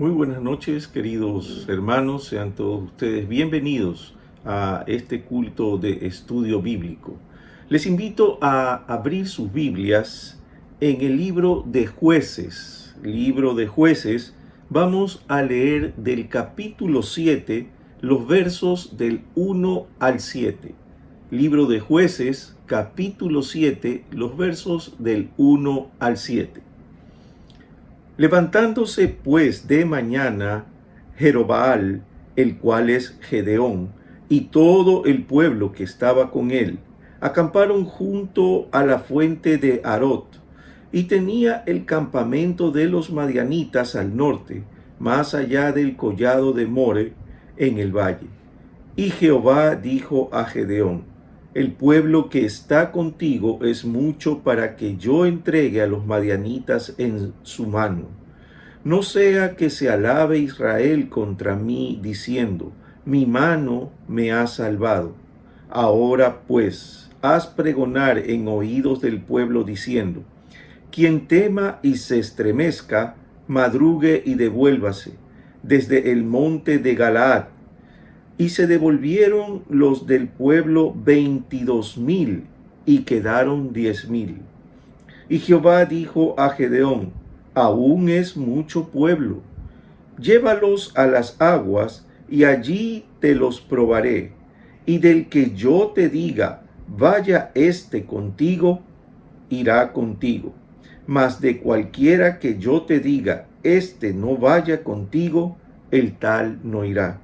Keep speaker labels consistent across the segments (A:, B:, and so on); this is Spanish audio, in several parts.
A: Muy buenas noches, queridos hermanos, sean todos ustedes bienvenidos a este culto de estudio bíblico. Les invito a abrir sus Biblias en el libro de Jueces. Vamos a leer del capítulo 7, los versos del 1 al 7. Libro de Jueces, capítulo 7, los versos del 1 al 7. Levantándose pues de mañana, Jerobaal, el cual es Gedeón, y todo el pueblo que estaba con él, acamparon junto a la fuente de Arot, y tenía el campamento de los madianitas al norte, más allá del collado de More, en el valle. Y Jehová dijo a Gedeón: el pueblo que está contigo es mucho para que yo entregue a los madianitas en su mano. No sea que se alabe Israel contra mí, diciendo: mi mano me ha salvado. Ahora pues, haz pregonar en oídos del pueblo, diciendo: quien tema y se estremezca, madrugue y devuélvase desde el monte de Galaad. Y se devolvieron los del pueblo 22,000, y quedaron 10,000. Y Jehová dijo a Gedeón: aún es mucho pueblo. Llévalos a las aguas, y allí te los probaré. Y del que yo te diga: vaya este contigo, irá contigo. Mas de cualquiera que yo te diga: este no vaya contigo, el tal no irá.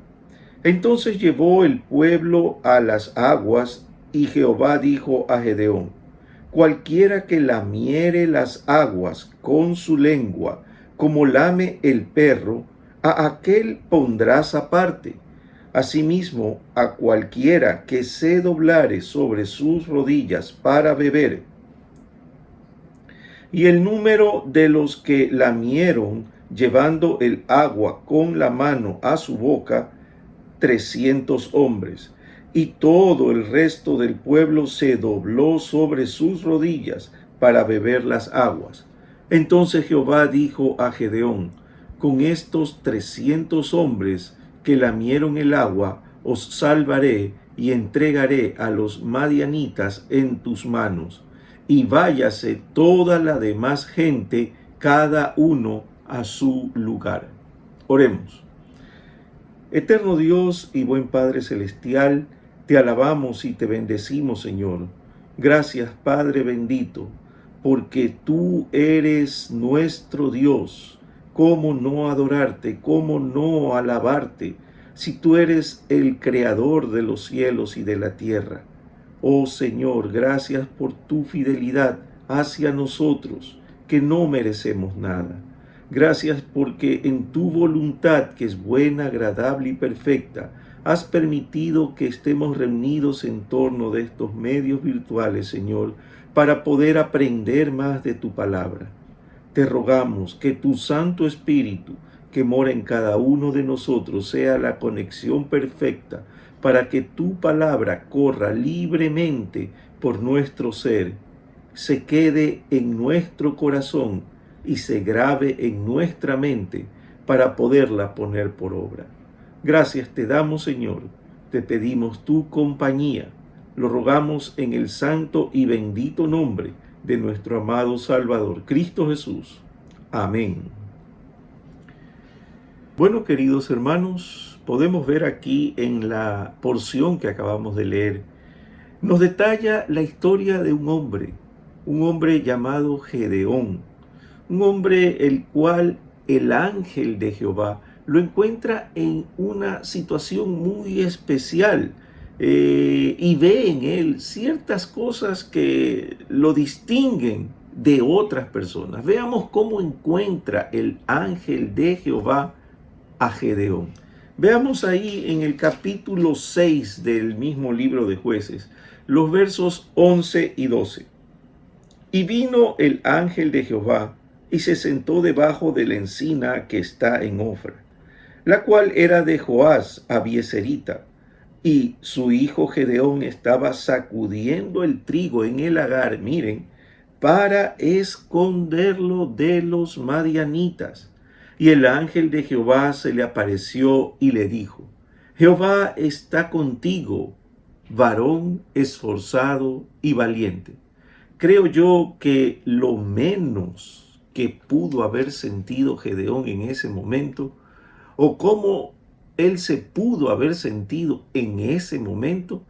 A: Entonces llevó el pueblo a las aguas, y Jehová dijo a Gedeón: cualquiera que lamiere las aguas con su lengua, como lame el perro, a aquel pondrás aparte. Asimismo, a cualquiera que se doblare sobre sus rodillas para beber. Y el número de los que lamieron, llevando el agua con la mano a su boca, 300 hombres. Y todo el resto del pueblo se dobló sobre sus rodillas para beber las aguas. Entonces Jehová dijo a Gedeón: con estos 300 hombres que lamieron el agua, os salvaré y entregaré a los madianitas en tus manos. Y váyase toda la demás gente, cada uno a su lugar. Oremos. Eterno Dios y buen Padre Celestial, te alabamos y te bendecimos, Señor. Gracias, Padre bendito, porque tú eres nuestro Dios. ¿Cómo no adorarte? ¿Cómo no alabarte? Si tú eres el creador de los cielos y de la tierra. Oh Señor, gracias por tu fidelidad hacia nosotros, que no merecemos nada. Gracias porque en tu voluntad, que es buena, agradable y perfecta, has permitido que estemos reunidos en torno de estos medios virtuales, Señor, para poder aprender más de tu palabra. Te rogamos que tu Santo Espíritu, que mora en cada uno de nosotros, sea la conexión perfecta para que tu palabra corra libremente por nuestro ser, se quede en nuestro corazón y se grabe en nuestra mente para poderla poner por obra. Gracias te damos, Señor, te pedimos tu compañía, lo rogamos en el santo y bendito nombre de nuestro amado Salvador, Cristo Jesús. Amén. Bueno, queridos hermanos, podemos ver aquí en la porción que acabamos de leer, nos detalla la historia de un hombre llamado Gedeón, un hombre el cual el ángel de Jehová lo encuentra en una situación muy especial y ve en él ciertas cosas que lo distinguen de otras personas. Veamos cómo encuentra el ángel de Jehová a Gedeón. Veamos ahí en el capítulo 6 del mismo libro de Jueces, los versos 11 y 12. Y vino el ángel de Jehová y se sentó debajo de la encina que está en Ofra, la cual era de Joás Abieserita, y su hijo Gedeón estaba sacudiendo el trigo en el lagar, miren, para esconderlo de los madianitas. Y el ángel de Jehová se le apareció y le dijo: Jehová está contigo, varón esforzado y valiente. Creo yo que lo menos que pudo haber sentido Gedeón en ese momento, o cómo él se pudo haber sentido en ese momento,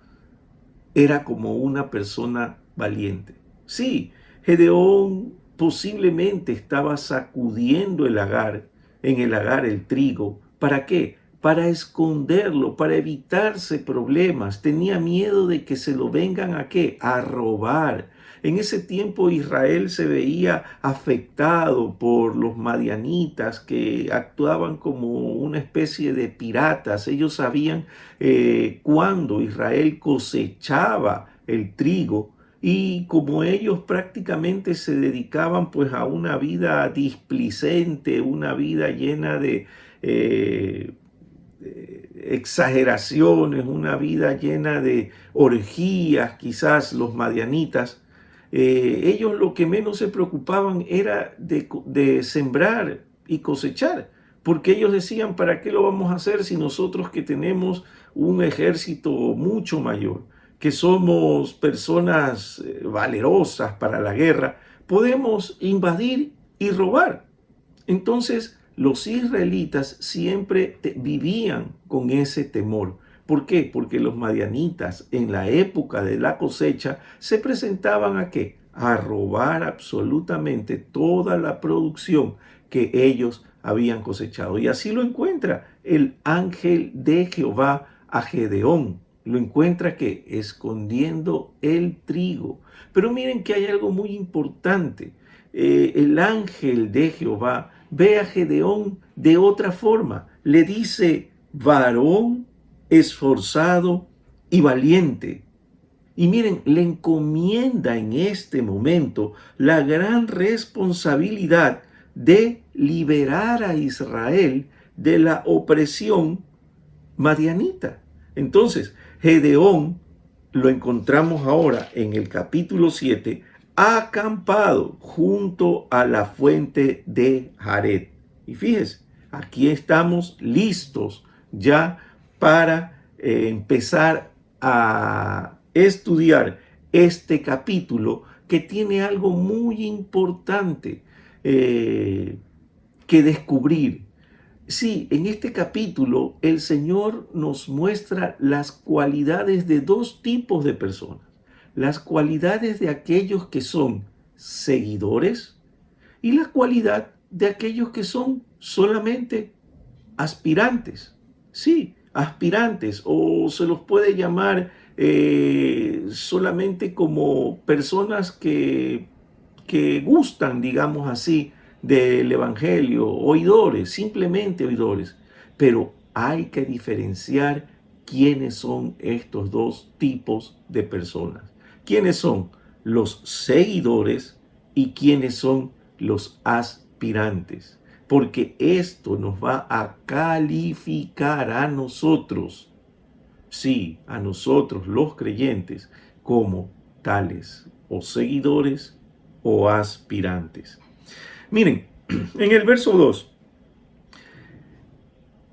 A: era como una persona valiente. Sí, Gedeón posiblemente estaba sacudiendo en el lagar el trigo. ¿Para qué? Para esconderlo, para evitarse problemas. Tenía miedo de que se lo vengan ¿a qué? A robar. En ese tiempo Israel se veía afectado por los madianitas que actuaban como una especie de piratas. Ellos sabían cuando Israel cosechaba el trigo, y como ellos prácticamente se dedicaban pues a una vida displicente, una vida llena de exageraciones, una vida llena de orgías, quizás los madianitas, ellos lo que menos se preocupaban era de sembrar y cosechar, porque ellos decían: ¿para qué lo vamos a hacer si nosotros que tenemos un ejército mucho mayor, que somos personas valerosas para la guerra, podemos invadir y robar? Entonces, los israelitas siempre vivían con ese temor. ¿Por qué? Porque los madianitas en la época de la cosecha se presentaban ¿a qué? A robar absolutamente toda la producción que ellos habían cosechado. Y así lo encuentra el ángel de Jehová a Gedeón. Lo encuentra que escondiendo el trigo. Pero miren que hay algo muy importante. El ángel de Jehová ve a Gedeón de otra forma. Le dice: varón esforzado y valiente. Y miren, le encomienda en este momento la gran responsabilidad de liberar a Israel de la opresión madianita. Entonces, Gedeón lo encontramos ahora en el capítulo 7, acampado junto a la fuente de Jared. Y fíjese, aquí estamos listos ya para empezar a estudiar este capítulo, que tiene algo muy importante que descubrir. Sí, en este capítulo el Señor nos muestra las cualidades de dos tipos de personas. Las cualidades de aquellos que son seguidores y la cualidad de aquellos que son solamente aspirantes. Sí, aspirantes, o se los puede llamar solamente como personas que gustan, digamos así, del Evangelio, oidores, simplemente oidores. Pero hay que diferenciar quiénes son estos dos tipos de personas. ¿Quiénes son los seguidores y quiénes son los aspirantes? Porque esto nos va a calificar a nosotros, sí, a nosotros los creyentes, como tales, o seguidores o aspirantes. Miren, en el verso 2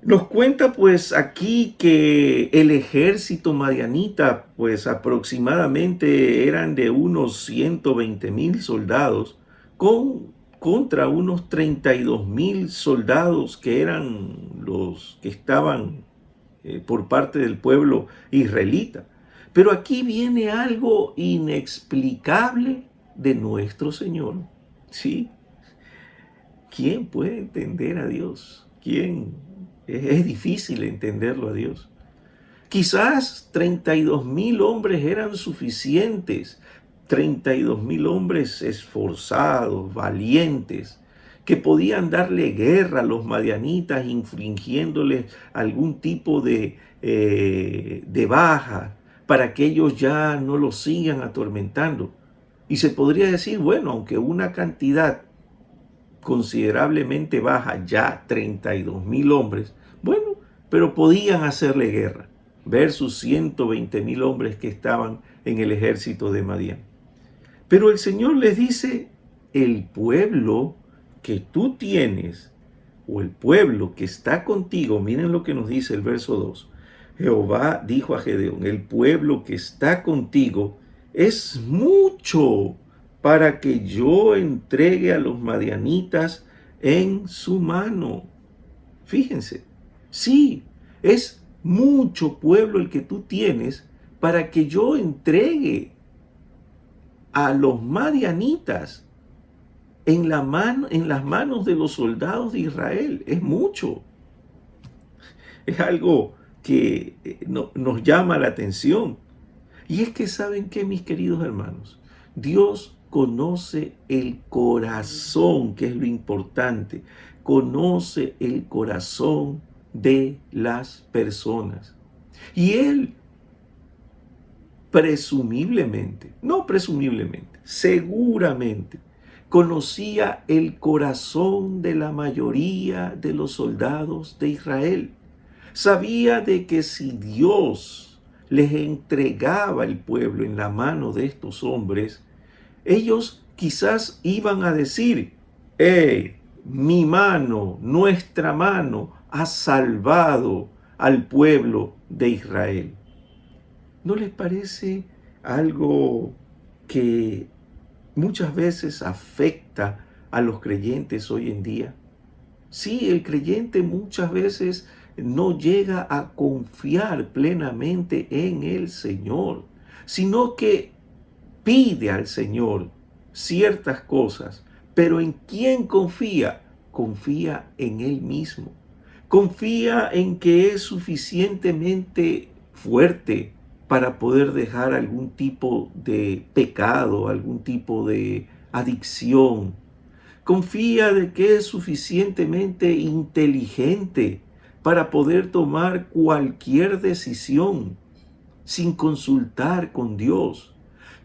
A: nos cuenta pues aquí que el ejército madianita pues aproximadamente eran de unos 120,000 soldados contra unos 32,000 soldados que eran los que estaban por parte del pueblo israelita. Pero aquí viene algo inexplicable de nuestro Señor. ¿Sí? ¿Quién puede entender a Dios? ¿Quién? Es difícil entenderlo a Dios. Quizás 32,000 hombres eran suficientes. 32,000 hombres esforzados, valientes, que podían darle guerra a los madianitas, infringiéndoles algún tipo de baja, para que ellos ya no los sigan atormentando. Y se podría decir, bueno, aunque una cantidad considerablemente baja, ya 32,000 hombres, bueno, pero podían hacerle guerra, versus 120,000 hombres que estaban en el ejército de Madián. Pero el Señor les dice: el pueblo que tú tienes o el pueblo que está contigo, miren lo que nos dice el verso 2. Jehová dijo a Gedeón, el pueblo que está contigo es mucho para que yo entregue a los madianitas en su mano. Fíjense, sí, es mucho pueblo el que tú tienes para que yo entregue a los madianitas en las manos de los soldados de Israel. Es mucho. Es algo que nos llama la atención. Y es que ¿saben qué, mis queridos hermanos? Dios conoce el corazón, que es lo importante. Conoce el corazón de las personas. Y Él seguramente conocía el corazón de la mayoría de los soldados de Israel. Sabía de que si Dios les entregaba el pueblo en la mano de estos hombres, ellos quizás iban a decir, mi mano, nuestra mano, ha salvado al pueblo de Israel. ¿No les parece algo que muchas veces afecta a los creyentes hoy en día? Sí, el creyente muchas veces no llega a confiar plenamente en el Señor, sino que pide al Señor ciertas cosas, pero ¿en quién confía? Confía en Él mismo. Confía en que es suficientemente fuerte para poder dejar algún tipo de pecado, algún tipo de adicción. Confía de que es suficientemente inteligente para poder tomar cualquier decisión sin consultar con Dios.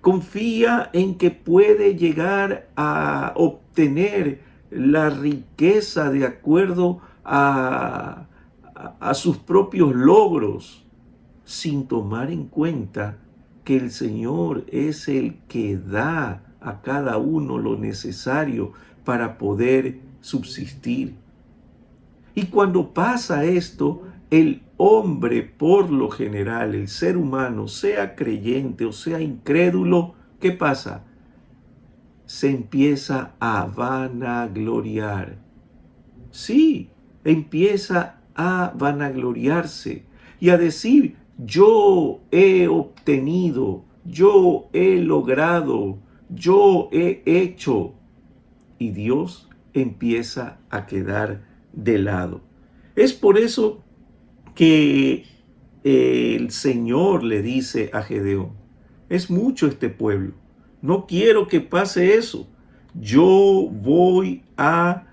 A: Confía en que puede llegar a obtener la riqueza de acuerdo a sus propios logros, sin tomar en cuenta que el Señor es el que da a cada uno lo necesario para poder subsistir. Y cuando pasa esto, el hombre, por lo general, el ser humano, sea creyente o sea incrédulo, ¿qué pasa? Se empieza a vanagloriar. Sí, empieza a vanagloriarse y a decir, yo he obtenido, yo he logrado, yo he hecho. Y Dios empieza a quedar de lado. Es por eso que el Señor le dice a Gedeón, es mucho este pueblo, no quiero que pase eso, yo voy a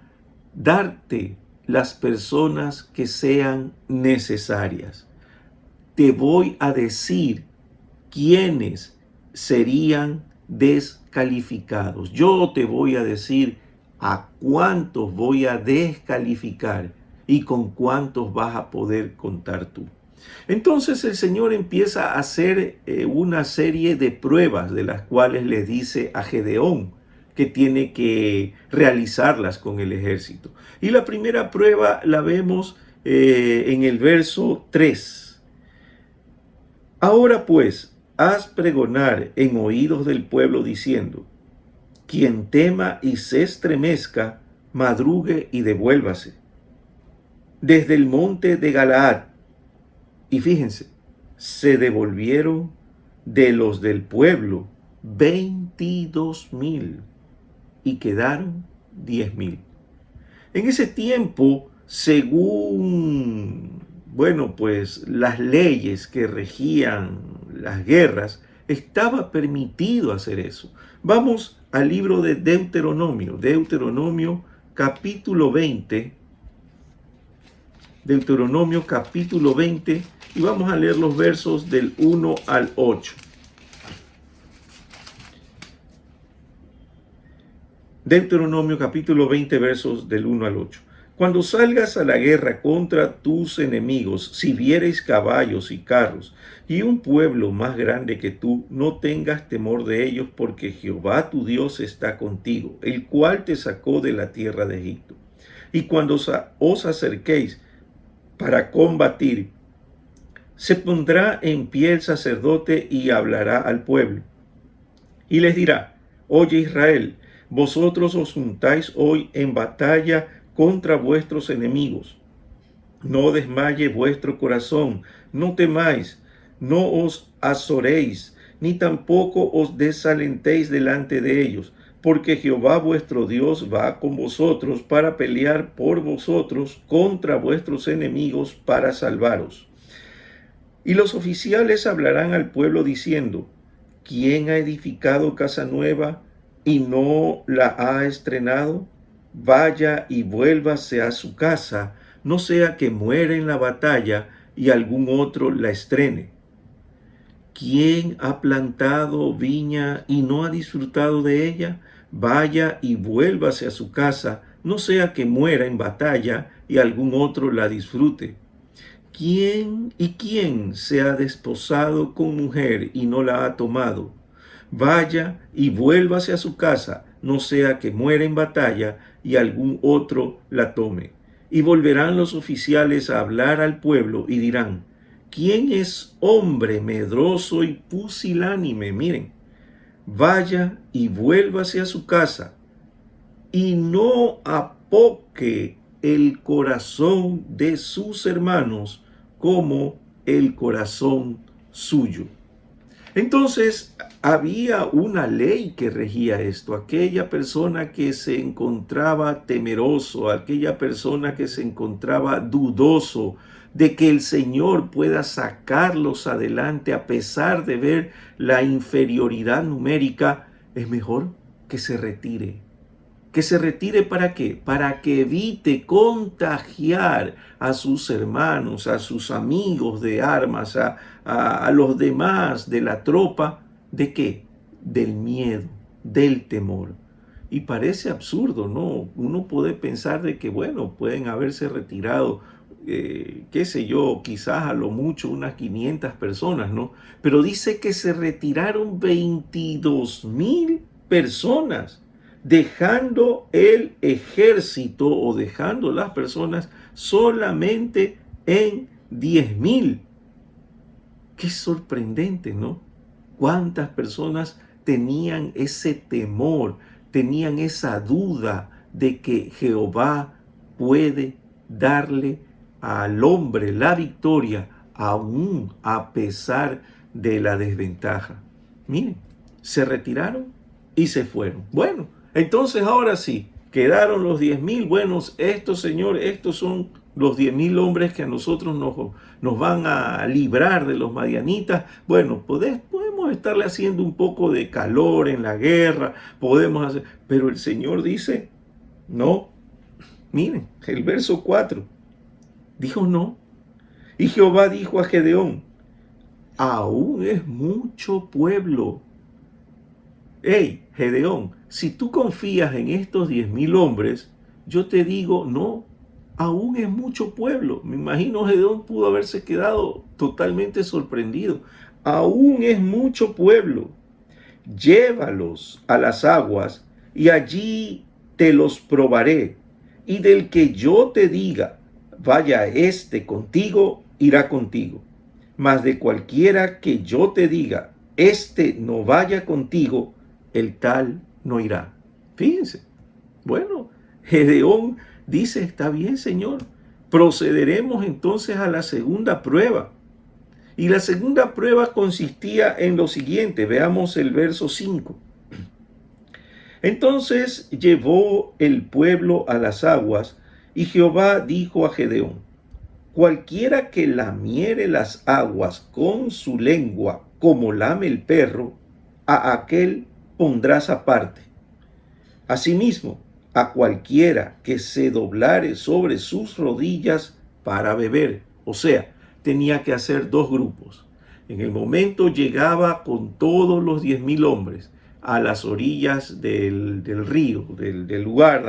A: darte las personas que sean necesarias, te voy a decir quiénes serían descalificados, yo te voy a decir a cuántos voy a descalificar y con cuántos vas a poder contar tú. Entonces el Señor empieza a hacer una serie de pruebas de las cuales le dice a Gedeón que tiene que realizarlas con el ejército. Y la primera prueba la vemos en el verso 3. Ahora pues, haz pregonar en oídos del pueblo diciendo, quien tema y se estremezca, madrugue y devuélvase. Desde el monte de Galaad, y fíjense, se devolvieron de los del pueblo 22,000 y quedaron 10,000. En ese tiempo, según, pues las leyes que regían las guerras, estaba permitido hacer eso. Vamos al libro de Deuteronomio capítulo 20, Deuteronomio capítulo 20, y vamos a leer los versos del 1 al 8. Deuteronomio capítulo 20, versos del 1 al 8. Cuando salgas a la guerra contra tus enemigos, si vieres caballos y carros y un pueblo más grande que tú, no tengas temor de ellos, porque Jehová tu Dios está contigo, el cual te sacó de la tierra de Egipto. Y cuando os acerquéis para combatir, se pondrá en pie el sacerdote y hablará al pueblo. Y les dirá: oye Israel, vosotros os juntáis hoy en batalla contra vuestros enemigos. No desmaye vuestro corazón, no temáis, no os azoréis, ni tampoco os desalentéis delante de ellos, porque Jehová vuestro Dios va con vosotros para pelear por vosotros contra vuestros enemigos para salvaros. Y los oficiales hablarán al pueblo diciendo: ¿quién ha edificado casa nueva y no la ha estrenado? Vaya y vuélvase a su casa, no sea que muera en la batalla y algún otro la estrene. ¿Quién ha plantado viña y no ha disfrutado de ella? Vaya y vuélvase a su casa, no sea que muera en batalla y algún otro la disfrute. ¿Quién se ha desposado con mujer y no la ha tomado? Vaya y vuélvase a su casa, no sea que muera en batalla y algún otro la tome. Y volverán los oficiales a hablar al pueblo y dirán: ¿quién es hombre medroso y pusilánime? Miren, vaya y vuélvase a su casa y no apoque el corazón de sus hermanos como el corazón suyo. Entonces, había una ley que regía esto. Aquella persona que se encontraba temeroso, aquella persona que se encontraba dudoso de que el Señor pueda sacarlos adelante a pesar de ver la inferioridad numérica, es mejor que se retire. ¿Que se retire para qué? Para que evite contagiar a sus hermanos, a sus amigos de armas, a los demás de la tropa. ¿De qué? Del miedo, del temor. Y parece absurdo, ¿no? Uno puede pensar de que, bueno, pueden haberse retirado, qué sé yo, quizás a lo mucho unas 500 personas, ¿no? Pero dice que se retiraron 22,000 personas, dejando el ejército o dejando las personas solamente en 10,000. Qué sorprendente, ¿no? Cuántas personas tenían ese temor, tenían esa duda de que Jehová puede darle al hombre la victoria aún a pesar de la desventaja. Miren, se retiraron y se fueron. Bueno, entonces ahora sí, quedaron los 10,000. Bueno, Señor, estos son los 10,000 hombres que a nosotros nos van a librar de los madianitas. Bueno, podemos estarle haciendo un poco de calor en la guerra, pero el Señor dice, no. Miren, el verso 4, dijo no. Y Jehová dijo a Gedeón: aún es mucho pueblo. Hey, Gedeón, si tú confías en estos 10,000 hombres, yo te digo, no, aún es mucho pueblo. Me imagino Gedeón pudo haberse quedado totalmente sorprendido. Aún es mucho pueblo. Llévalos a las aguas y allí te los probaré. Y del que yo te diga, vaya este contigo, irá contigo. Mas de cualquiera que yo te diga, este no vaya contigo, el tal no irá. Fíjense. Bueno, Gedeón dice: está bien, Señor. Procederemos entonces a la segunda prueba. Y la segunda prueba consistía en lo siguiente. Veamos el verso 5. Entonces llevó el pueblo a las aguas, y Jehová dijo a Gedeón: cualquiera que lamiere las aguas con su lengua como lame el perro, a aquel pondrás aparte. Asimismo, a cualquiera que se doblare sobre sus rodillas para beber. O sea, tenía que hacer dos grupos. En el momento llegaba con todos los 10,000 hombres a las orillas del río, del lugar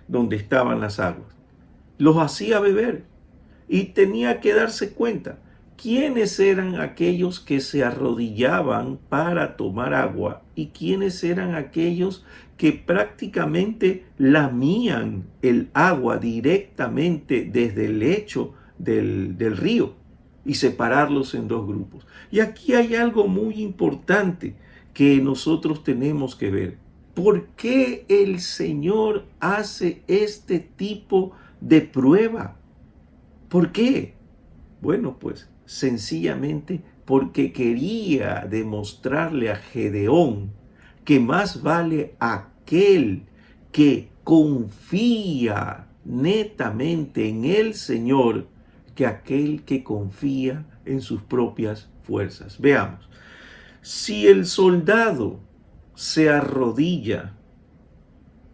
A: donde estaban las aguas. Los hacía beber y tenía que darse cuenta quiénes eran aquellos que se arrodillaban para tomar agua y quiénes eran aquellos que prácticamente lamían el agua directamente desde el lecho del río y separarlos en dos grupos. Y aquí hay algo muy importante que nosotros tenemos que ver. ¿Por qué el Señor hace este tipo de prueba? ¿Por qué? Bueno, pues sencillamente porque quería demostrarle a Gedeón que más vale aquel que confía netamente en el Señor que aquel que confía en sus propias fuerzas. Veamos, si el soldado se arrodilla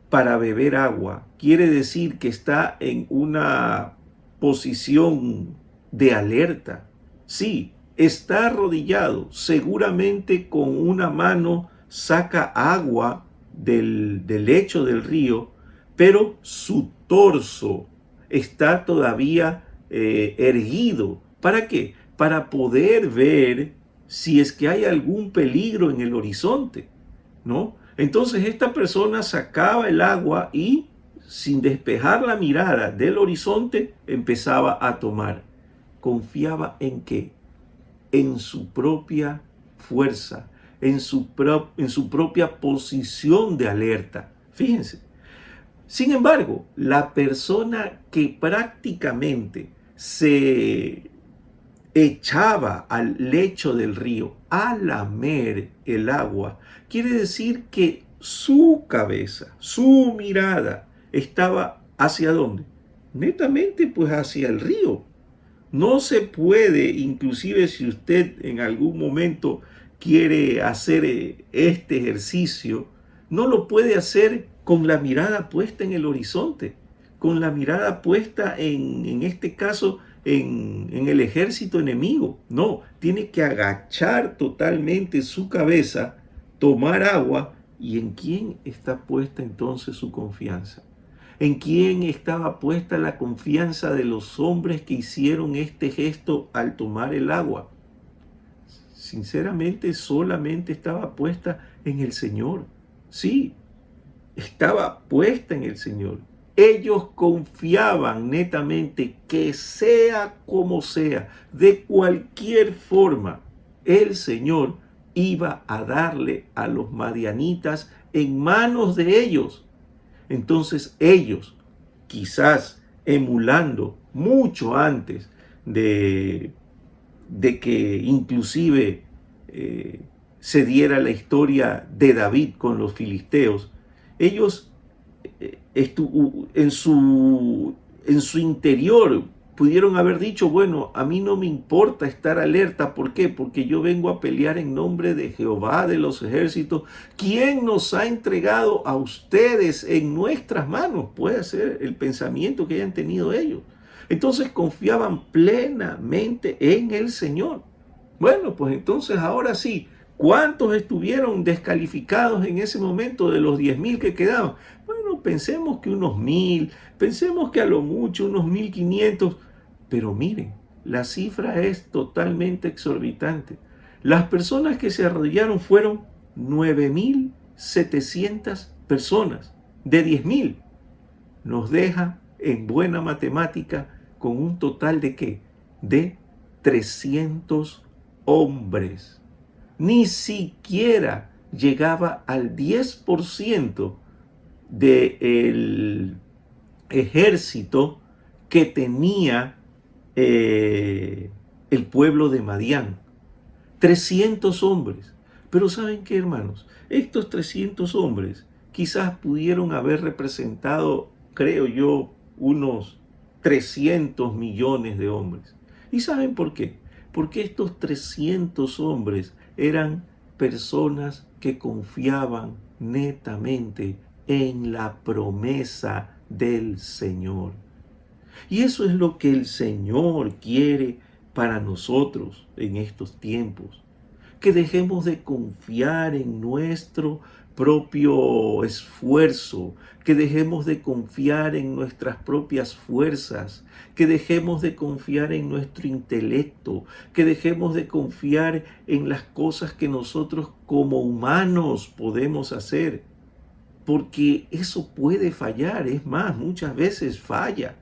A: para beber agua, quiere decir que está en una posición de alerta. Sí, está arrodillado, seguramente con una mano saca agua del lecho del río, pero su torso está todavía erguido. ¿Para qué? Para poder ver si es que hay algún peligro en el horizonte, ¿no? Entonces esta persona sacaba el agua y sin despejar la mirada del horizonte empezaba a tomar. ¿Confiaba en qué? En su propia fuerza, en su propia posición de alerta. Fíjense. Sin embargo, la persona que prácticamente se echaba al lecho del río a lamer el agua, quiere decir que su cabeza, su mirada estaba ¿hacia dónde? Netamente pues hacia el río. No se puede, inclusive si usted en algún momento quiere hacer este ejercicio, no lo puede hacer con la mirada puesta en el horizonte, con la mirada puesta en este caso en el ejército enemigo. No, tiene que agachar totalmente su cabeza, tomar agua. ¿Y en quién está puesta entonces su confianza? ¿En quién estaba puesta la confianza de los hombres que hicieron este gesto al tomar el agua? Sinceramente, solamente estaba puesta en el Señor. Sí, estaba puesta en el Señor. Ellos confiaban netamente que sea como sea, de cualquier forma, el Señor iba a darle a los madianitas en manos de ellos. Entonces ellos, quizás emulando mucho antes de que inclusive se diera la historia de David con los filisteos, ellos en su interior pudieron haber dicho, bueno, a mí no me importa estar alerta. ¿Por qué? Porque yo vengo a pelear en nombre de Jehová de los ejércitos, quien nos ha entregado a ustedes en nuestras manos. Puede ser el pensamiento que hayan tenido ellos. Entonces confiaban plenamente en el Señor. Bueno, pues entonces ahora sí, ¿cuántos estuvieron descalificados en ese momento de los 10,000 que quedaban? Bueno, pensemos que unos 1,000, pensemos que a lo mucho unos 1,500, pero miren, la cifra es totalmente exorbitante. Las personas que se arrodillaron fueron 9,700 personas de 10,000. Nos deja en buena matemática con un total de ¿qué? De 300 hombres. Ni siquiera llegaba al 10% del ejército que tenía el pueblo de Madián. 300 hombres. Pero ¿saben qué, hermanos? Estos 300 hombres quizás pudieron haber representado, creo yo, unos 300 millones de hombres. ¿Y saben por qué? Porque estos 300 hombres eran personas que confiaban netamente en la promesa del Señor. Y eso es lo que el Señor quiere para nosotros en estos tiempos. Que dejemos de confiar en nuestro propio esfuerzo, que dejemos de confiar en nuestras propias fuerzas, que dejemos de confiar en nuestro intelecto, que dejemos de confiar en las cosas que nosotros como humanos podemos hacer. porque eso puede fallar, es más, muchas veces falla,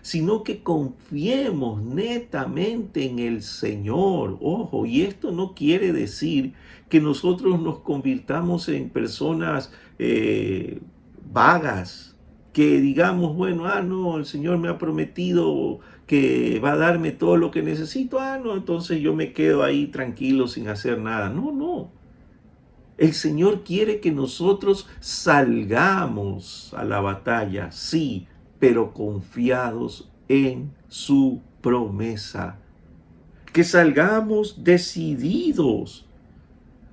A: sino que confiemos netamente en el Señor. Ojo, y esto no quiere decir que nosotros nos convirtamos en personas vagas, que digamos, bueno, no, el Señor me ha prometido que va a darme todo lo que necesito, no, entonces yo me quedo ahí tranquilo sin hacer nada. No, no. El Señor quiere que nosotros salgamos a la batalla, sí, pero confiados en su promesa. Que salgamos decididos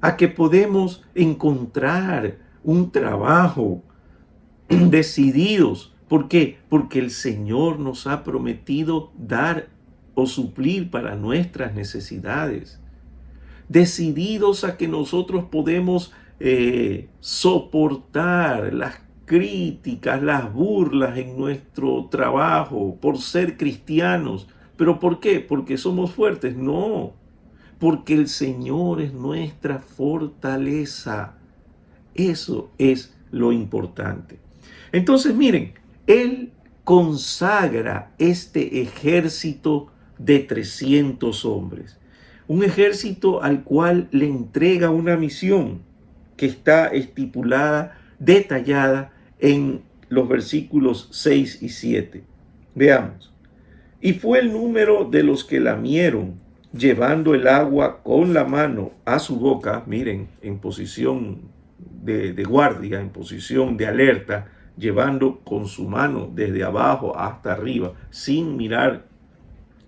A: a que podemos encontrar un trabajo, decididos. ¿Por qué? Porque el Señor nos ha prometido dar o suplir para nuestras necesidades. Decididos a que nosotros podemos soportar las críticas, las burlas en nuestro trabajo por ser cristianos. ¿Pero por qué? ¿Porque somos fuertes? No, porque el Señor es nuestra fortaleza. Eso es lo importante. Entonces, miren, Él consagra este ejército de 300 hombres. Un ejército al cual le entrega una misión que está estipulada, detallada en los versículos 6 y 7. Veamos. Y fue el número de los que lamieron, llevando el agua con la mano a su boca, miren, en posición de guardia, en posición de alerta, llevando con su mano desde abajo hasta arriba, sin mirar,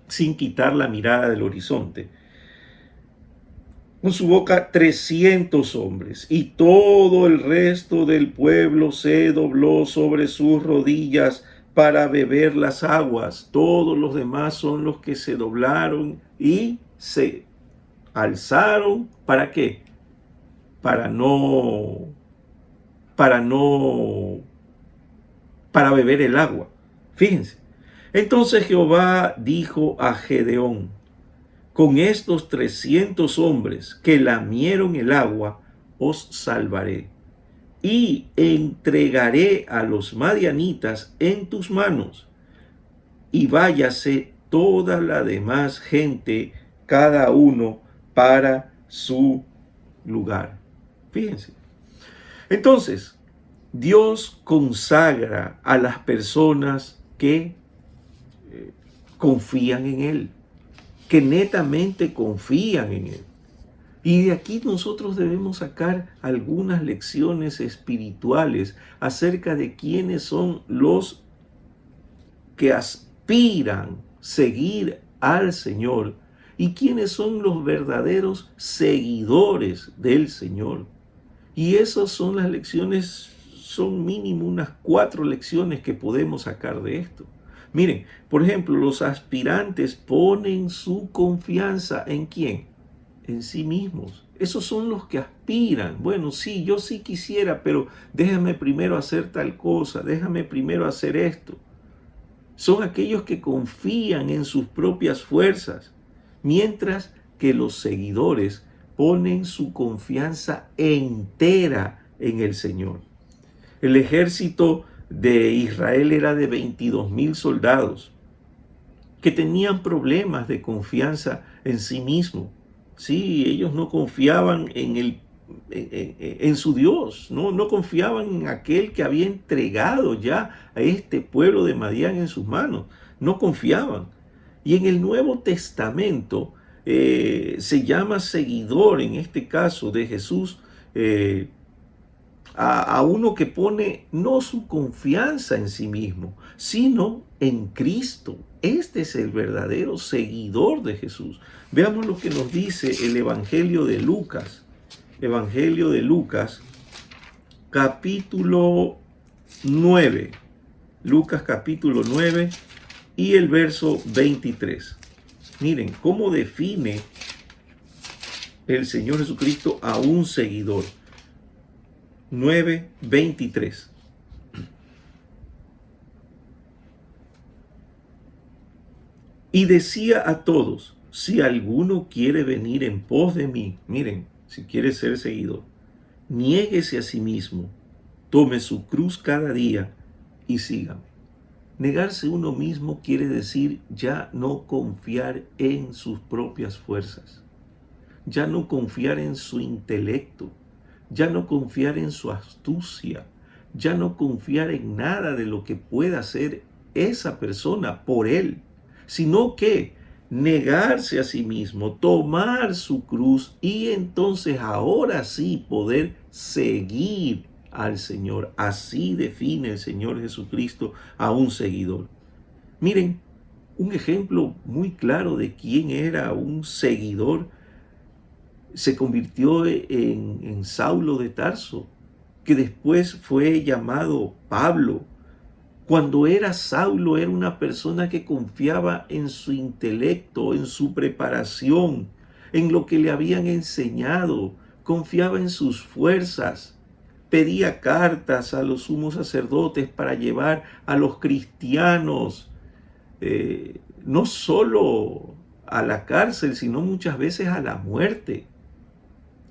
A: sin quitar la mirada del horizonte. Con su boca 300 hombres, y todo el resto del pueblo se dobló sobre sus rodillas para beber las aguas. Todos los demás son los que se doblaron y se alzaron. ¿Para qué? Para beber el agua. Fíjense. Entonces Jehová dijo a Gedeón: con estos 300 hombres que lamieron el agua, os salvaré, y entregaré a los madianitas en tus manos, y váyase toda la demás gente, cada uno para su lugar. Fíjense. Entonces, Dios consagra a las personas que confían en Él, que netamente confían en Él. Y de aquí nosotros debemos sacar algunas lecciones espirituales acerca de quiénes son los que aspiran seguir al Señor y quiénes son los verdaderos seguidores del Señor. Y esas son las lecciones, son mínimo unas 4 lecciones que podemos sacar de esto. Miren, por ejemplo, los aspirantes ponen su confianza ¿en quién? En sí mismos. Esos son los que aspiran. Bueno, sí, yo sí quisiera, pero déjame primero hacer tal cosa, déjame primero hacer esto. Son aquellos que confían en sus propias fuerzas, mientras que los seguidores ponen su confianza entera en el Señor. El ejército de Israel era de 22,000 soldados que tenían problemas de confianza en sí mismos. Sí, ellos no confiaban en su Dios, no confiaban en aquel que había entregado ya a este pueblo de Madián en sus manos, no confiaban. Y en el Nuevo Testamento se llama seguidor, en este caso de Jesús, a uno que pone no su confianza en sí mismo, sino en Cristo. Este es el verdadero seguidor de Jesús. Veamos lo que nos dice el Evangelio de Lucas. Evangelio de Lucas, capítulo 9. Lucas capítulo 9 y el verso 23. Miren cómo define el Señor Jesucristo a un seguidor. 9:23. Y decía a todos: si alguno quiere venir en pos de mí, miren, si quiere ser seguidor, niéguese a sí mismo, tome su cruz cada día y sígame. Negarse uno mismo quiere decir ya no confiar en sus propias fuerzas, ya no confiar en su intelecto, ya no confiar en su astucia, ya no confiar en nada de lo que pueda hacer esa persona por él, sino que negarse a sí mismo, tomar su cruz y entonces ahora sí poder seguir al Señor. Así define el Señor Jesucristo a un seguidor. Miren, un ejemplo muy claro de quién era un seguidor se convirtió en Saulo de Tarso, que después fue llamado Pablo. Cuando era Saulo, era una persona que confiaba en su intelecto, en su preparación, en lo que le habían enseñado, confiaba en sus fuerzas, pedía cartas a los sumos sacerdotes para llevar a los cristianos, no solo a la cárcel, sino muchas veces a la muerte.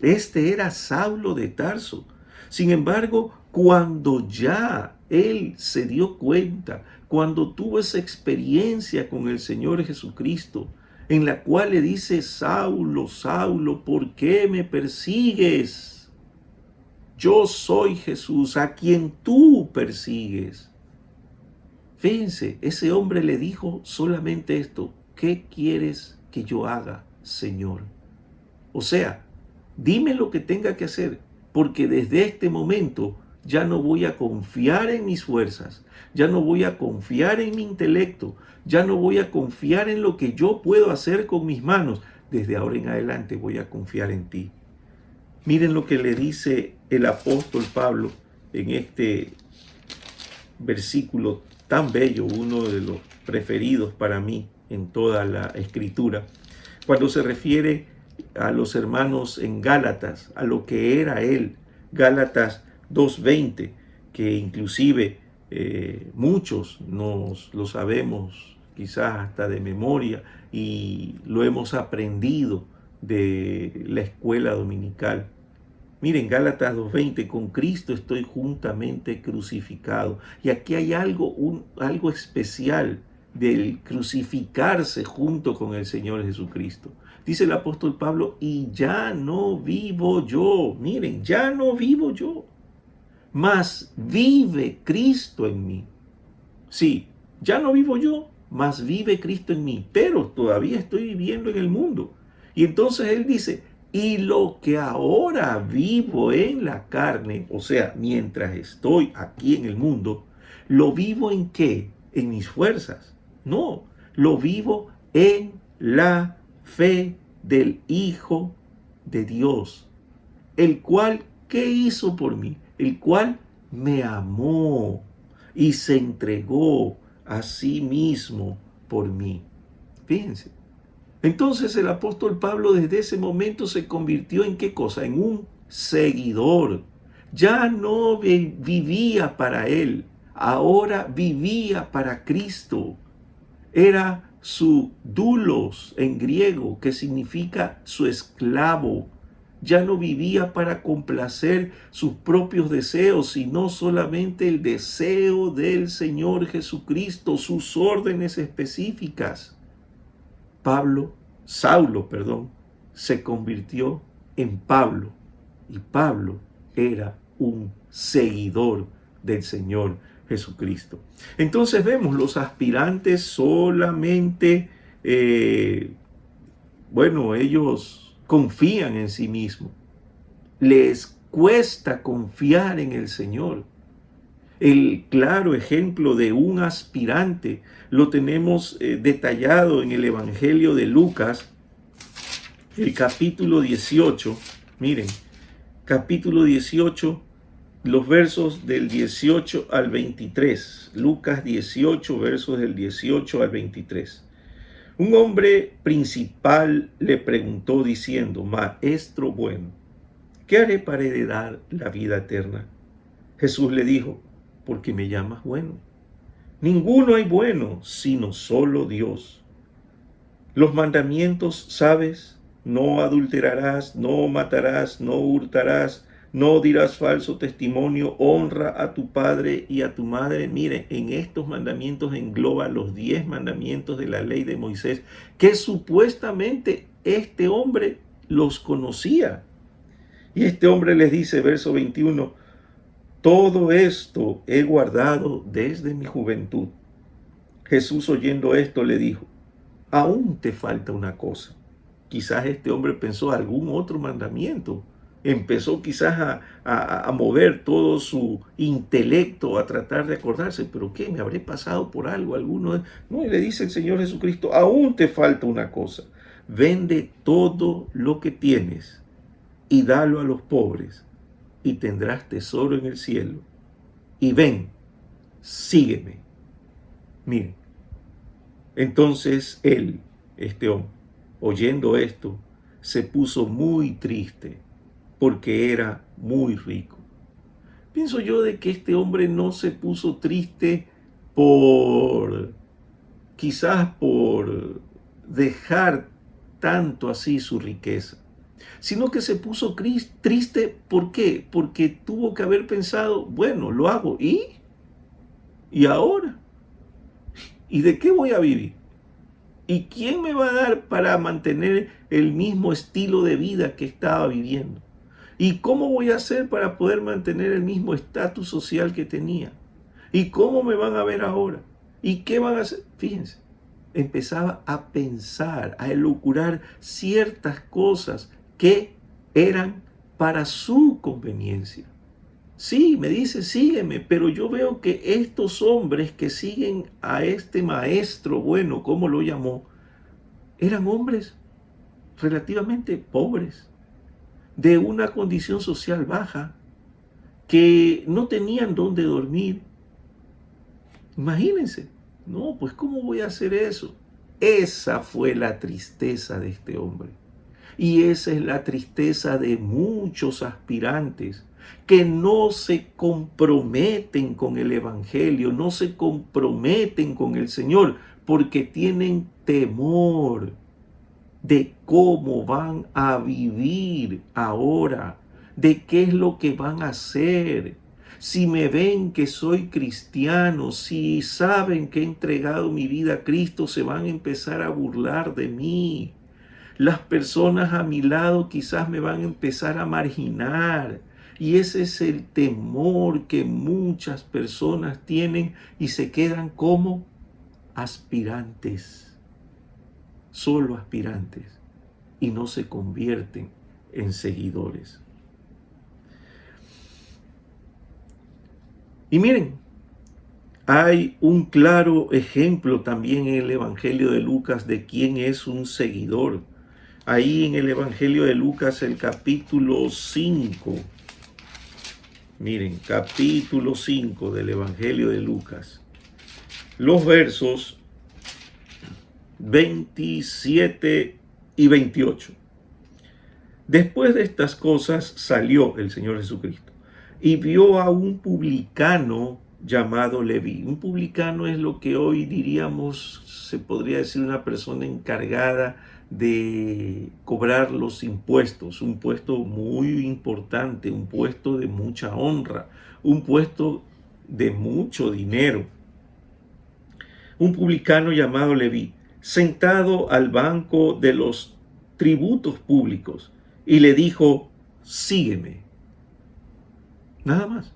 A: Este era Saulo de Tarso. Sin embargo, cuando ya él se dio cuenta, cuando tuvo esa experiencia con el Señor Jesucristo, en la cual le dice: Saulo, Saulo, ¿por qué me persigues? Yo soy Jesús, a quien tú persigues. Fíjense, ese hombre le dijo solamente esto: ¿qué quieres que yo haga, Señor? O sea, dime lo que tenga que hacer, porque desde este momento ya no voy a confiar en mis fuerzas, ya no voy a confiar en mi intelecto, ya no voy a confiar en lo que yo puedo hacer con mis manos. Desde ahora en adelante voy a confiar en ti. Miren lo que le dice el apóstol Pablo en este versículo tan bello, uno de los preferidos para mí en toda la Escritura, cuando se refiere a los hermanos en Gálatas, a lo que era él. Gálatas 2:20, que inclusive muchos nos lo sabemos quizás hasta de memoria y lo hemos aprendido de la escuela dominical. Miren, Gálatas 2:20, con Cristo estoy juntamente crucificado. Y aquí hay algo especial del crucificarse junto con el Señor Jesucristo. Dice el apóstol Pablo: y ya no vivo yo. Miren, ya no vivo yo, mas vive Cristo en mí. Sí, ya no vivo yo, mas vive Cristo en mí, pero todavía estoy viviendo en el mundo. Y entonces él dice: y lo que ahora vivo en la carne, o sea, mientras estoy aquí en el mundo, ¿lo vivo en qué? ¿En mis fuerzas? No, lo vivo en la fe del Hijo de Dios, el cual, ¿qué hizo por mí? El cual me amó y se entregó a sí mismo por mí. Fíjense. Entonces el apóstol Pablo desde ese momento se convirtió en ¿qué cosa? En un seguidor. Ya no vivía para él, ahora vivía para Cristo. Era su doulos en griego, que significa su esclavo. Ya no vivía para complacer sus propios deseos, sino solamente el deseo del Señor Jesucristo, sus órdenes específicas. Saulo, se convirtió en Pablo, y Pablo era un seguidor del Señor Jesucristo. Entonces vemos, los aspirantes solamente, ellos confían en sí mismos. Les cuesta confiar en el Señor. El claro ejemplo de un aspirante lo tenemos detallado en el Evangelio de Lucas, el capítulo 18. Miren, capítulo 18, los versos del 18 al 23. Lucas 18, versos del 18 al 23. Un hombre principal le preguntó diciendo: Maestro bueno, ¿qué haré para heredar la vida eterna? Jesús le dijo: ¿por qué me llamas bueno? Ninguno hay bueno, sino solo Dios. Los mandamientos, ¿sabes? No adulterarás, no matarás, no hurtarás, no dirás falso testimonio, honra a tu padre y a tu madre. Mire, en estos mandamientos engloba los 10 mandamientos de la ley de Moisés, que supuestamente este hombre los conocía. Y este hombre les dice, verso 21, todo esto he guardado desde mi juventud. Jesús, oyendo esto, le dijo, aún te falta una cosa. Quizás este hombre pensó algún otro mandamiento. Empezó quizás a mover todo su intelecto, a tratar de acordarse, pero ¿qué? ¿Me habré pasado por algo alguno? No, y le dice el Señor Jesucristo, aún te falta una cosa. Vende todo lo que tienes y dalo a los pobres, y tendrás tesoro en el cielo. Y ven, sígueme. Miren, entonces él, este hombre, oyendo esto, se puso muy triste porque era muy rico. Pienso yo de que este hombre no se puso triste quizás por dejar tanto así su riqueza, sino que se puso triste. ¿Por qué? Porque tuvo que haber pensado, bueno, lo hago, ¿y ahora? ¿Y de qué voy a vivir? ¿Y quién me va a dar para mantener el mismo estilo de vida que estaba viviendo? ¿Y cómo voy a hacer para poder mantener el mismo estatus social que tenía? ¿Y cómo me van a ver ahora? ¿Y qué van a hacer? Fíjense, empezaba a pensar, a elucubrar ciertas cosas que eran para su conveniencia. Sí, me dice, sígueme, pero yo veo que estos hombres que siguen a este maestro, bueno, ¿cómo lo llamó? Eran hombres relativamente pobres, de una condición social baja, que no tenían dónde dormir. Imagínense, no, pues ¿cómo voy a hacer eso? Esa fue la tristeza de este hombre. Y esa es la tristeza de muchos aspirantes que no se comprometen con el Evangelio, no se comprometen con el Señor, porque tienen temor de cómo van a vivir ahora, de qué es lo que van a hacer. Si me ven que soy cristiano, si saben que he entregado mi vida a Cristo, se van a empezar a burlar de mí. Las personas a mi lado quizás me van a empezar a marginar. Y ese es el temor que muchas personas tienen y se quedan como aspirantes, solo aspirantes, y no se convierten en seguidores. Y miren, hay un claro ejemplo también en el Evangelio de Lucas de quién es un seguidor. Ahí en el Evangelio de Lucas, el capítulo 5, miren, capítulo 5 del Evangelio de Lucas, los versos 27 y 28. Después de estas cosas salió el Señor Jesucristo y vio a un publicano llamado Leví. Un publicano es lo que hoy diríamos, se podría decir, una persona encargada de cobrar los impuestos, un puesto muy importante, un puesto de mucha honra, un puesto de mucho dinero. Un publicano llamado Leví, sentado al banco de los tributos públicos, y le dijo, sígueme. Nada más.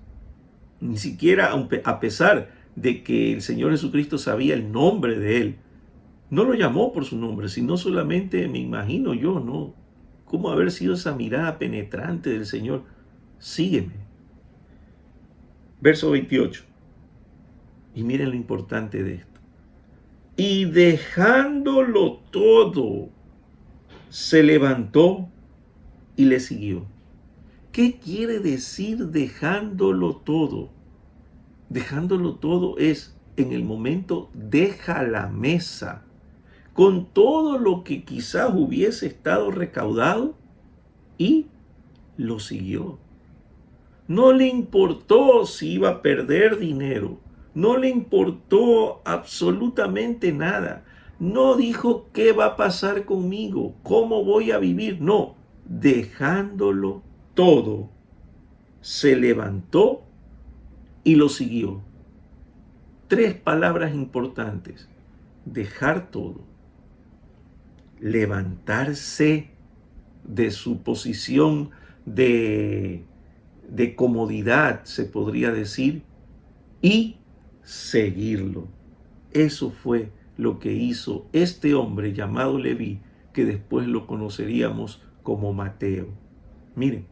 A: Ni siquiera, a pesar de que el Señor Jesucristo sabía el nombre de él, no lo llamó por su nombre, sino solamente, me imagino yo, ¿no? ¿Cómo haber sido esa mirada penetrante del Señor? Sígueme. Verso 28. Y miren lo importante de esto. Y dejándolo todo, se levantó y le siguió. ¿Qué quiere decir dejándolo todo? Dejándolo todo es, en el momento, deja la mesa con todo lo que quizás hubiese estado recaudado y lo siguió. No le importó si iba a perder dinero, no le importó absolutamente nada. No dijo qué va a pasar conmigo, cómo voy a vivir, no, dejándolo todo, se levantó y lo siguió. 3 palabras importantes: dejar todo, levantarse de su posición de comodidad, se podría decir, y seguirlo. Eso fue lo que hizo este hombre llamado Leví, que después lo conoceríamos como Mateo. Miren,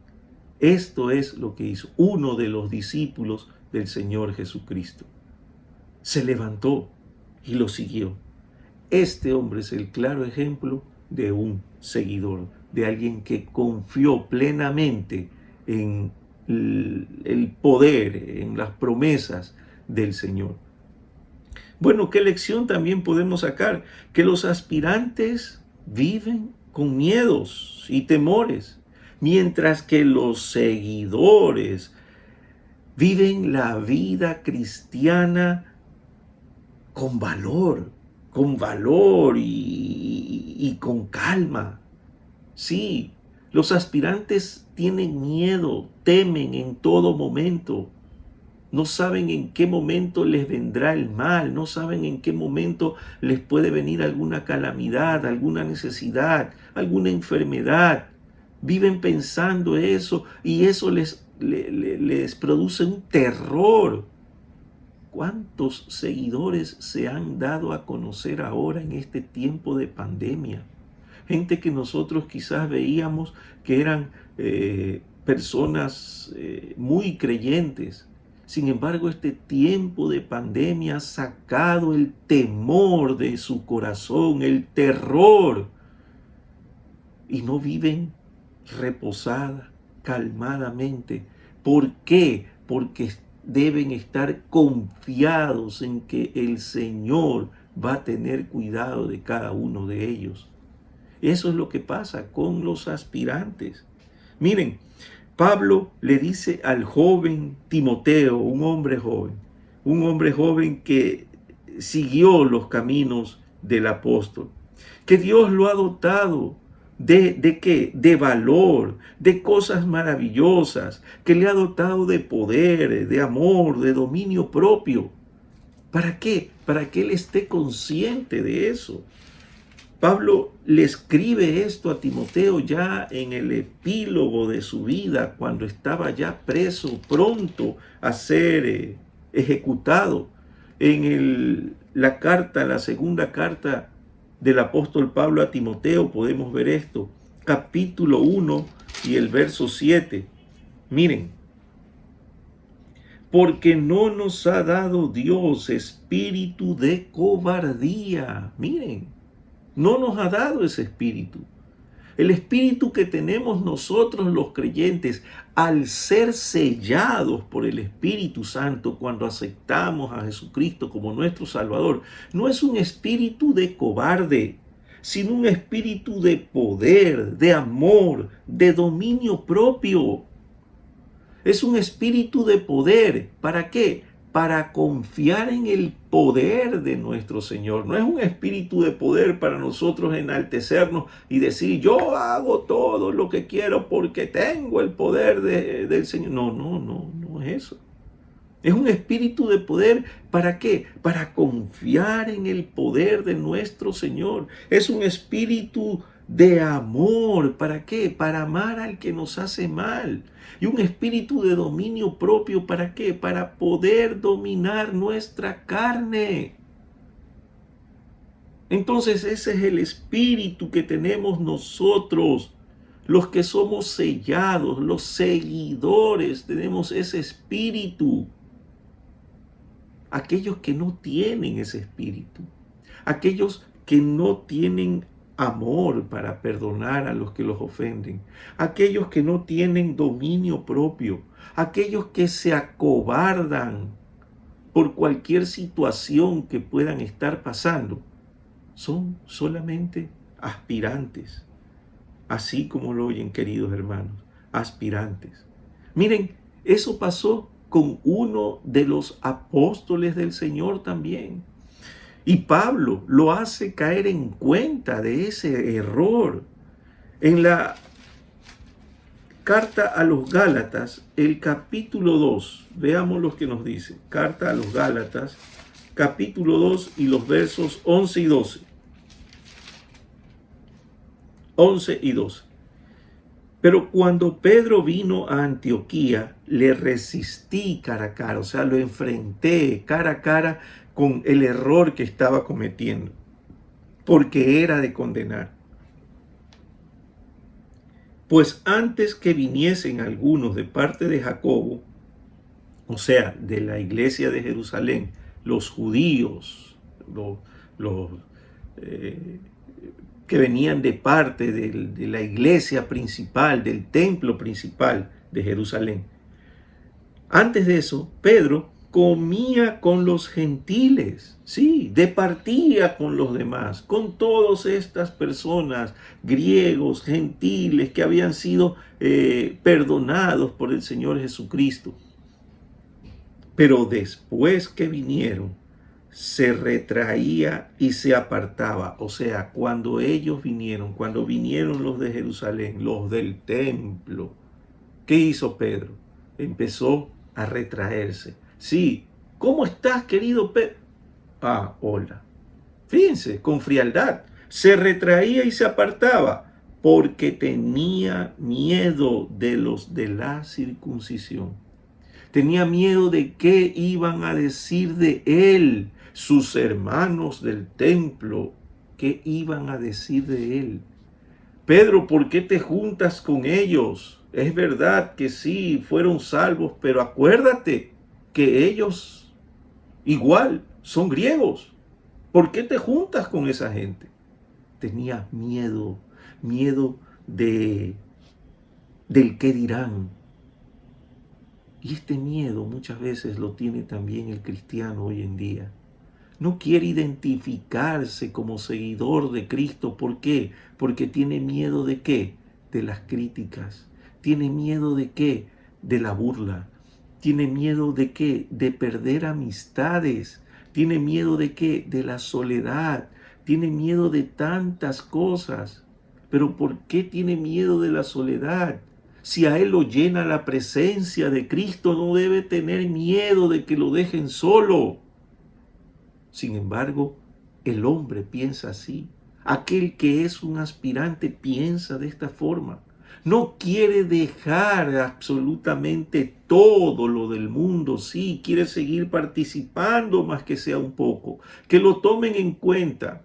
A: esto es lo que hizo uno de los discípulos del Señor Jesucristo. Se levantó y lo siguió. Este hombre es el claro ejemplo de un seguidor, de alguien que confió plenamente en el poder, en las promesas del Señor. Bueno, ¿qué lección también podemos sacar? Que los aspirantes viven con miedos y temores, mientras que los seguidores viven la vida cristiana con valor y con calma. Sí, los aspirantes tienen miedo, temen en todo momento. No saben en qué momento les vendrá el mal, no saben en qué momento les puede venir alguna calamidad, alguna necesidad, alguna enfermedad. Viven pensando eso y eso les produce un terror. ¿Cuántos seguidores se han dado a conocer ahora en este tiempo de pandemia? Gente que nosotros quizás veíamos que eran personas muy creyentes. Sin embargo, este tiempo de pandemia ha sacado el temor de su corazón, el terror, y no viven reposada, calmadamente. ¿Por qué? Porque deben estar confiados en que el Señor va a tener cuidado de cada uno de ellos. Eso es lo que pasa con los aspirantes. Miren, Pablo le dice al joven Timoteo, un hombre joven que siguió los caminos del apóstol, que Dios lo ha dotado ¿de qué? De valor, de cosas maravillosas, que le ha dotado de poder, de amor, de dominio propio. ¿Para qué? Para que él esté consciente de eso. Pablo le escribe esto a Timoteo ya en el epílogo de su vida, cuando estaba ya preso, pronto a ser ejecutado. En la segunda carta del apóstol Pablo a Timoteo podemos ver esto, capítulo 1 y el verso 7. Miren, porque no nos ha dado Dios espíritu de cobardía. Miren, no nos ha dado ese espíritu. El espíritu que tenemos nosotros los creyentes al ser sellados por el Espíritu Santo cuando aceptamos a Jesucristo como nuestro Salvador, no es un espíritu de cobarde, sino un espíritu de poder, de amor, de dominio propio. Es un espíritu de poder. ¿Para qué? Para confiar en el poder de nuestro Señor. No es un espíritu de poder para nosotros enaltecernos y decir, yo hago todo lo que quiero porque tengo el poder del Señor. No es eso. Es un espíritu de poder, ¿para qué? Para confiar en el poder de nuestro Señor. Es un espíritu de amor, ¿para qué? Para amar al que nos hace mal. Y un espíritu de dominio propio, ¿para qué? Para poder dominar nuestra carne. Entonces ese es el espíritu que tenemos nosotros, los que somos sellados, los seguidores, tenemos ese espíritu. Aquellos que no tienen ese espíritu, aquellos que no tienen amor para perdonar a los que los ofenden, aquellos que no tienen dominio propio, aquellos que se acobardan por cualquier situación que puedan estar pasando, son solamente aspirantes, así como lo oyen, queridos hermanos, aspirantes. Miren, eso pasó con uno de los apóstoles del Señor también. Y Pablo lo hace caer en cuenta de ese error. En la carta a los Gálatas, el capítulo 2. Veamos lo que nos dice. Carta a los Gálatas, capítulo 2 y los versos 11 y 12. 11 y 12. Pero cuando Pedro vino a Antioquía, le resistí cara a cara, o sea, lo enfrenté cara a cara con el error que estaba cometiendo, porque era de condenar. Pues antes que viniesen algunos de parte de Jacobo, o sea, de la iglesia de Jerusalén, los judíos, los que venían de parte de la iglesia principal, del templo principal de Jerusalén. Antes de eso, Pedro comía con los gentiles, sí, departía con los demás, con todas estas personas, griegos, gentiles, que habían sido perdonados por el Señor Jesucristo. Pero después que vinieron, se retraía y se apartaba. O sea, cuando ellos vinieron, cuando vinieron los de Jerusalén, los del templo, ¿qué hizo Pedro? Empezó a retraerse. Sí, ¿cómo estás, querido Pedro? Ah, hola. Fíjense, con frialdad. Se retraía y se apartaba porque tenía miedo de los de la circuncisión. Tenía miedo de qué iban a decir de él sus hermanos del templo. ¿Qué iban a decir de él? Pedro, ¿por qué te juntas con ellos? Es verdad que sí, fueron salvos, pero acuérdate que ellos igual son griegos. ¿Por qué te juntas con esa gente? Tenía miedo, miedo del qué dirán. Y este miedo muchas veces lo tiene también el cristiano hoy en día. No quiere identificarse como seguidor de Cristo. ¿Por qué? Porque tiene miedo de qué? De las críticas. Tiene miedo de qué? De la burla. Tiene miedo de qué? De perder amistades. Tiene miedo de qué? De la soledad. Tiene miedo de tantas cosas. Pero ¿por qué tiene miedo de la soledad? Si a él lo llena la presencia de Cristo, no debe tener miedo de que lo dejen solo. Sin embargo, el hombre piensa así. Aquel que es un aspirante piensa de esta forma. No quiere dejar absolutamente todo lo del mundo. Sí, quiere seguir participando, más que sea un poco. Que lo tomen en cuenta.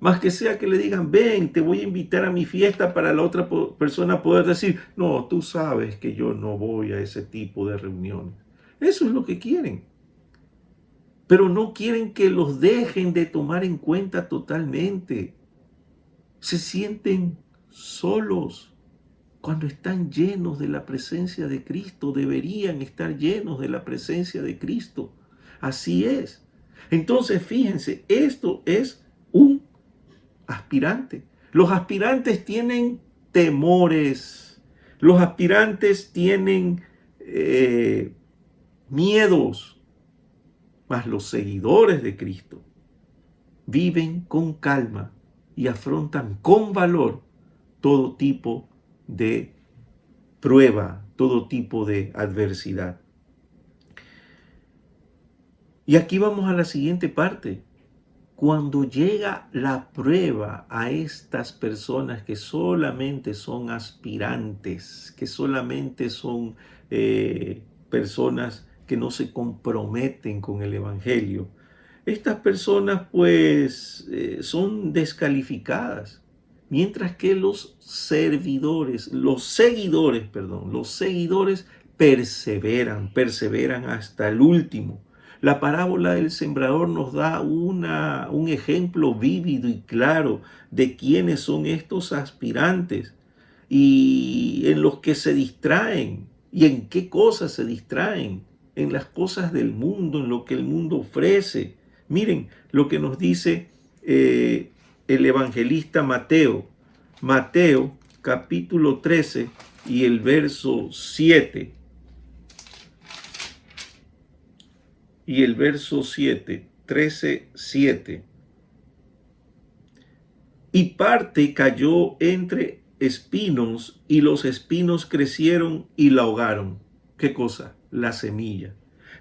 A: Más que sea que le digan, ven, te voy a invitar a mi fiesta, para la otra persona poder decir, no, tú sabes que yo no voy a ese tipo de reuniones. Eso es lo que quieren. Pero no quieren que los dejen de tomar en cuenta totalmente. Se sienten solos cuando están llenos de la presencia de Cristo. Deberían estar llenos de la presencia de Cristo. Así es. Entonces, fíjense, esto es un aspirante. Los aspirantes tienen temores. Los aspirantes tienen miedos. Mas los seguidores de Cristo viven con calma y afrontan con valor todo tipo de prueba, todo tipo de adversidad. Y aquí vamos a la siguiente parte. Cuando llega la prueba a estas personas que solamente son aspirantes, que solamente son personas que no se comprometen con el Evangelio, estas personas pues son descalificadas, mientras que los seguidores perseveran hasta el último. La parábola del sembrador nos da un ejemplo vívido y claro de quiénes son estos aspirantes y en los que se distraen y en qué cosas se distraen, en las cosas del mundo, en lo que el mundo ofrece. Miren lo que nos dice el evangelista Mateo. Mateo capítulo 13 y el verso 7. Y el verso 7, 13, 7. Y parte cayó entre espinos y los espinos crecieron y la ahogaron. ¿Qué cosa? La semilla.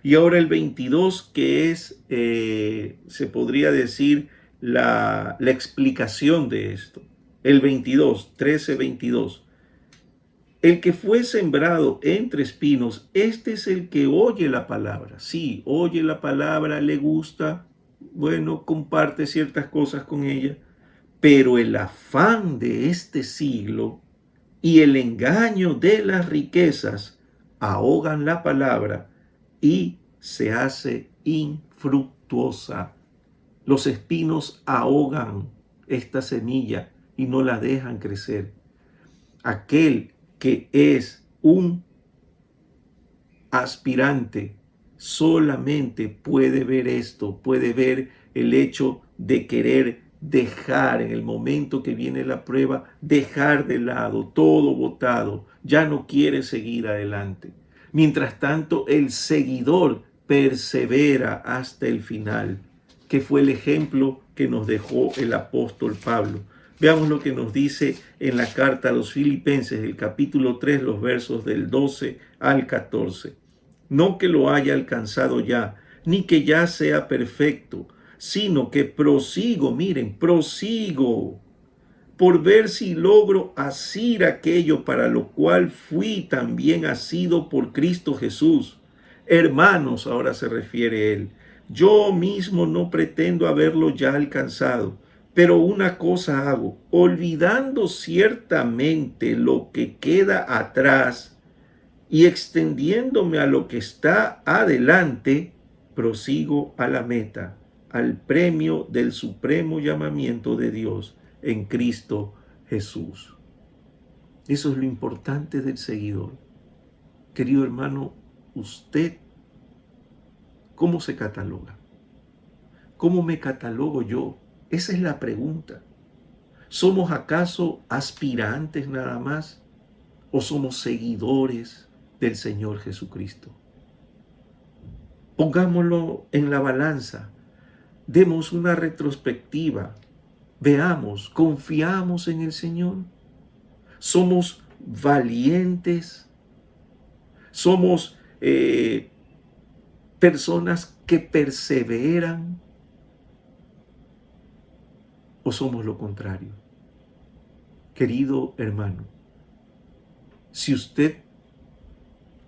A: Y ahora el 22, que es, se podría decir, la explicación de esto. El 22, 13, 22. El que fue sembrado entre espinos, este es el que oye la palabra. Sí, oye la palabra, le gusta, bueno, comparte ciertas cosas con ella, pero el afán de este siglo y el engaño de las riquezas ahogan la palabra y se hace infructuosa. Los espinos ahogan esta semilla y no la dejan crecer. Aquel que es un aspirante solamente puede ver esto, puede ver el hecho de querer dejar en el momento que viene la prueba, dejar de lado todo botado, ya no quiere seguir adelante. Mientras tanto, el seguidor persevera hasta el final, que fue el ejemplo que nos dejó el apóstol Pablo. Veamos lo que nos dice en la carta a los Filipenses, el capítulo 3, los versos del 12 al 14. No que lo haya alcanzado ya, ni que ya sea perfecto, sino que prosigo, miren, prosigo, por ver si logro asir aquello para lo cual fui también asido por Cristo Jesús. Hermanos, ahora se refiere él, yo mismo no pretendo haberlo ya alcanzado, pero una cosa hago, olvidando ciertamente lo que queda atrás y extendiéndome a lo que está adelante, prosigo a la meta, al premio del supremo llamamiento de Dios en Cristo Jesús. Eso es lo importante del seguidor. Querido hermano, usted, ¿cómo se cataloga? ¿Cómo me catalogo yo? Esa es la pregunta. ¿Somos acaso aspirantes nada más? ¿O somos seguidores del Señor Jesucristo? Pongámoslo en la balanza. Demos una retrospectiva. Veamos, ¿confiamos en el Señor? ¿Somos valientes? ¿Somos personas que perseveran? ¿O somos lo contrario? Querido hermano, si usted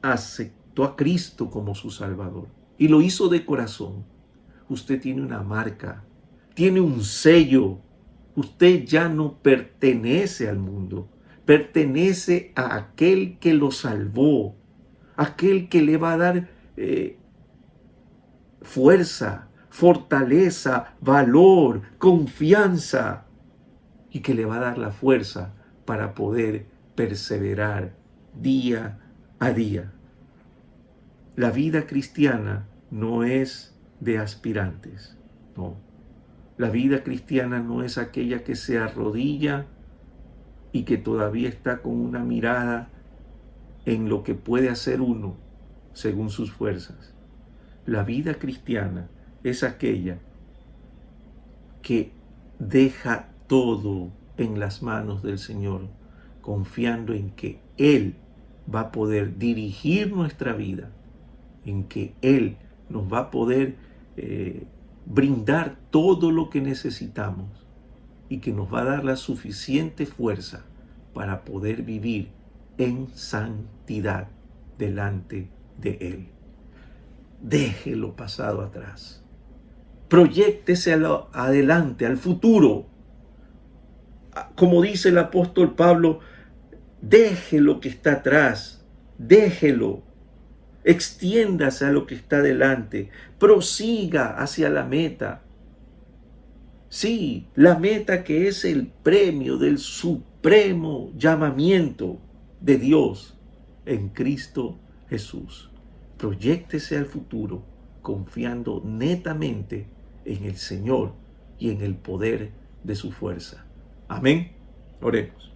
A: aceptó a Cristo como su Salvador y lo hizo de corazón, usted tiene una marca, tiene un sello. Usted ya no pertenece al mundo, pertenece a aquel que lo salvó, aquel que le va a dar fuerza, fortaleza, valor, confianza, y que le va a dar la fuerza para poder perseverar día a día. La vida cristiana no es de aspirantes, no. La vida cristiana no es aquella que se arrodilla y que todavía está con una mirada en lo que puede hacer uno según sus fuerzas. La vida cristiana es aquella que deja todo en las manos del Señor, confiando en que Él va a poder dirigir nuestra vida, en que Él nos va a poder brindar todo lo que necesitamos y que nos va a dar la suficiente fuerza para poder vivir en santidad delante de Él. Deje lo pasado atrás. Proyéctese adelante, al futuro. Como dice el apóstol Pablo, deje lo que está atrás, déjelo. Extiéndase a lo que está delante, prosiga hacia la meta. Sí, la meta que es el premio del supremo llamamiento de Dios en Cristo Jesús. Proyéctese al futuro confiando netamente en el Señor y en el poder de su fuerza. Amén. Oremos.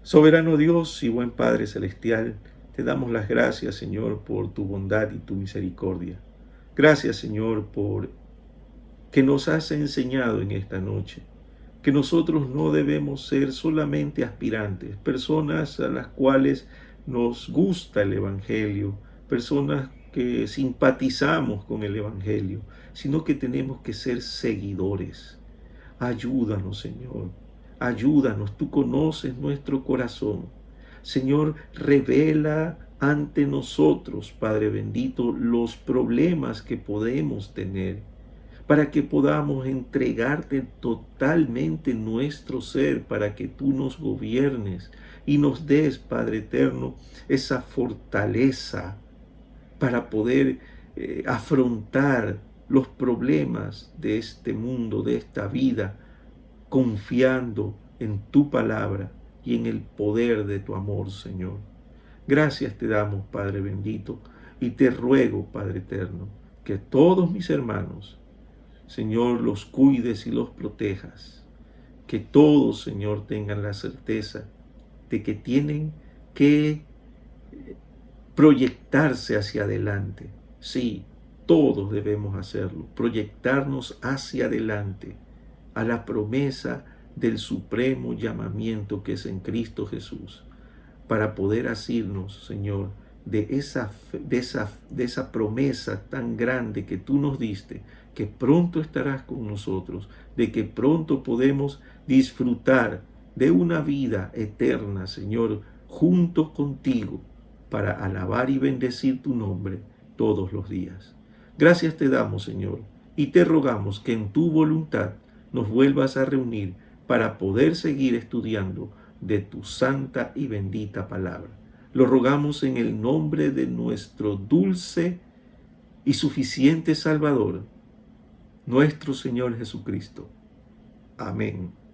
A: Soberano Dios y buen Padre Celestial, te damos las gracias, Señor, por tu bondad y tu misericordia. Gracias, Señor, por que nos has enseñado en esta noche que nosotros no debemos ser solamente aspirantes, personas a las cuales nos gusta el Evangelio, personas que simpatizamos con el Evangelio, sino que tenemos que ser seguidores. Ayúdanos, Señor, ayúdanos, tú conoces nuestro corazón. Señor, revela ante nosotros, Padre bendito, los problemas que podemos tener, para que podamos entregarte totalmente nuestro ser, para que tú nos gobiernes y nos des, Padre eterno, esa fortaleza para poder afrontar los problemas de este mundo, de esta vida, confiando en tu palabra y en el poder de tu amor, Señor. Gracias te damos, Padre bendito, y te ruego, Padre eterno, que todos mis hermanos, Señor, los cuides y los protejas. Que todos, Señor, tengan la certeza de que tienen que proyectarse hacia adelante. Sí, todos debemos hacerlo, proyectarnos hacia adelante a la promesa del supremo llamamiento que es en Cristo Jesús, para poder asirnos, Señor, de esa promesa tan grande que tú nos diste, que pronto estarás con nosotros, de que pronto podemos disfrutar de una vida eterna, Señor, junto contigo, para alabar y bendecir tu nombre todos los días. Gracias te damos, Señor, y te rogamos que en tu voluntad nos vuelvas a reunir para poder seguir estudiando de tu santa y bendita palabra. Lo rogamos en el nombre de nuestro dulce y suficiente Salvador, nuestro Señor Jesucristo. Amén.